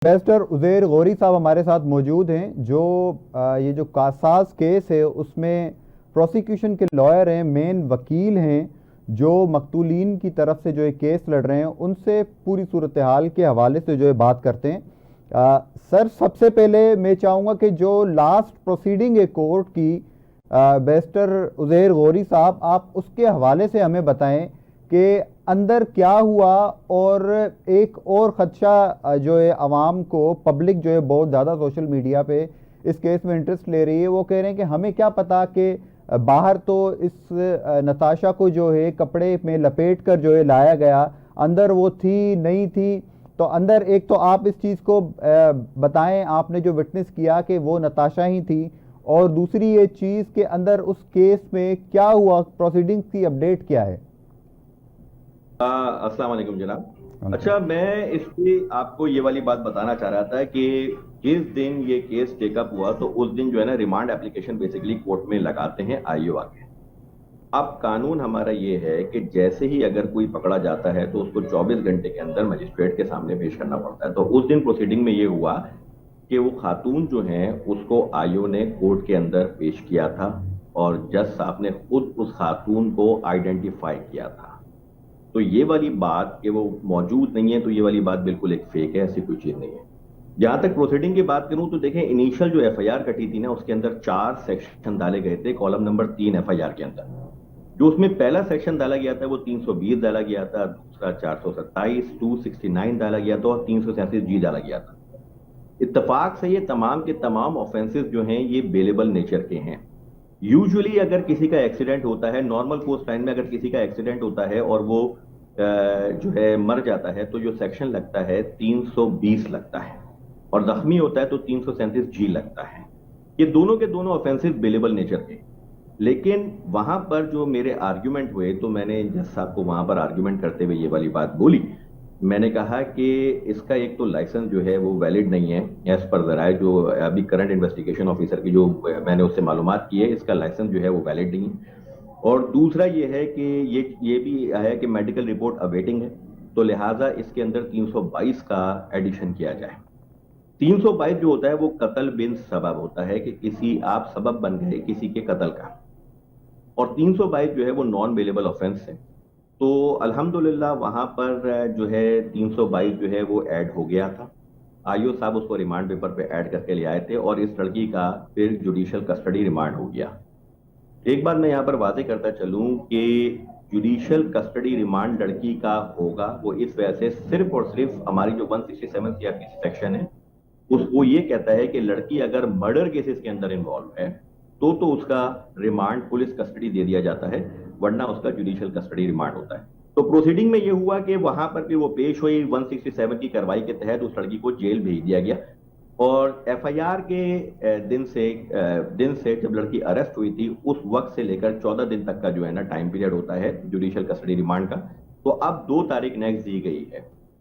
Investor Uzair Gauri साहब हमारे साथ मौजूद हैं जो ये जो कासास केस है उसमें प्रोसिक्यूशन के लॉयर हैं, मेन वकील हैं जो मकतूलीन की तरफ से जो ये केस लड़ रहे हैं उनसे पूरी सूरत हाल के हवाले से जो है बात करते हैं। सर, सबसे पहले मैं चाहूँगा कि जो लास्ट प्रोसीडिंग है कोर्ट की, बैरिस्टर उज़ैर गौरी साहब, आप उसके हवाले से हमें बताएं कि अंदर क्या हुआ। और एक और खदशा जो है अवाम को, पब्लिक जो है बहुत ज़्यादा सोशल मीडिया पे इस केस में इंटरेस्ट ले रही है, वो कह रहे हैं कि हमें क्या पता कि बाहर तो इस नताशा को जो है कपड़े में लपेट कर जो है लाया गया, अंदर वो थी नहीं थी। तो अंदर एक तो आप इस चीज़ को बताएं, आपने जो विटनेस किया कि वो नताशा ही थी, और दूसरी ये चीज़ के अंदर उस केस में क्या हुआ, प्रोसीडिंग्स की अपडेट क्या है। अस्सलाम वालेकुम जनाब। अच्छा, मैं इसकी आपको ये वाली बात बताना चाह रहा था कि जिस दिन ये केस टेकअप हुआ तो उस दिन जो है ना रिमांड एप्लीकेशन बेसिकली कोर्ट में लगाते हैं आईओ आके। अब कानून हमारा ये है कि जैसे ही अगर कोई पकड़ा जाता है तो उसको 24 घंटे के अंदर मजिस्ट्रेट के सामने पेश करना पड़ता है। तो उस दिन प्रोसीडिंग में ये हुआ कि वो खातून जो है उसको आईओ ने कोर्ट के अंदर पेश किया था और जज साहब ने खुद उस खातून को आइडेंटिफाई किया था। तो ये वाली बात कि वो मौजूद नहीं है, तो ये वाली बात बिल्कुल एक फेक है, ऐसी कोई चीज नहीं है। जहां तक प्रोसीडिंग की बात करूं तो देखें, इनिशियल जो एफआईआर कटी थी ना उसके अंदर 4 सेक्शन डाले गए थे, कॉलम नंबर 3 एफआईआर के अंदर। जो उसमें पहला सेक्शन डाला गया था वो 320 डाला गया था, दूसरा 427, 269 डाला गया था और 337 जी डाला गया था। इत्तेफाक से ये तमाम के तमाम ऑफेंसेस जो हैं ये बेलेबल नेचर के हैं। यूजुअली अगर किसी का एक्सीडेंट होता है, नॉर्मल कोर्स टाइम में अगर किसी का एक्सीडेंट होता है और वो जो है मर जाता है तो जो सेक्शन लगता है 320 लगता है, और जख्मी होता है तो 337 जी लगता है। ये दोनों के दोनों ऑफेंसिव बेलेबल नेचर के। लेकिन वहां पर जो मेरे आर्ग्यूमेंट हुए तो मैंने जज साहब को वहां पर आर्ग्यूमेंट करते हुए ये वाली बात बोली। मैंने कहा कि इसका एक तो लाइसेंस जो है वो वैलिड नहीं है एज पर जराए, जो अभी करंट इन्वेस्टिगेशन ऑफिसर की जो मैंने उससे मालूमात की है, इसका लाइसेंस जो है वो वैलिड नहीं है। और दूसरा ये है कि ये भी है कि मेडिकल रिपोर्ट अवेटिंग है, तो लिहाजा इसके अंदर 322 का एडिशन किया जाए। 322 जो होता है वो कत्ल बिन सबब होता है कि किसी आप सबब बन गए किसी के कत्ल का, और 322 जो है वो नॉन बेलेबल ऑफेंस है। तो अल्हम्दुलिल्लाह वहां पर जो है 322 जो है वो ऐड हो गया था। आईओ साहब उसको रिमांड पेपर पे ऐड करके ले आए थे और इस लड़की का फिर जुडिशियल कस्टडी रिमांड हो गया। एक बात मैं यहाँ पर वादे करता चलूं कि जुडिशियल कस्टडी रिमांड लड़की का होगा वो इस वजह से, सिर्फ और सिर्फ हमारी जो 167 सीआरपीसी सेक्शन है उस वो ये कहता है कि लड़की अगर मर्डर केसेस के अंदर इन्वॉल्व है तो उसका रिमांड पुलिस कस्टडी दे दिया जाता है, वरना उसका जुडिशियल कस्टडी रिमांड होता है। तो प्रोसीडिंग में ये हुआ कि वहां पर फिर वो पेश हुई, 167 की कार्रवाई के तहत उस लड़की को जेल भेज दिया गया। और एफआईआर के दिन से जब लड़की अरेस्ट हुई थी उस वक्त से लेकर 14 दिन तक का जो है ना टाइम पीरियड होता है जुडिशियल कस्टडी रिमांड का। तो अब 2 तारीख नेक्स्ट दी गई है।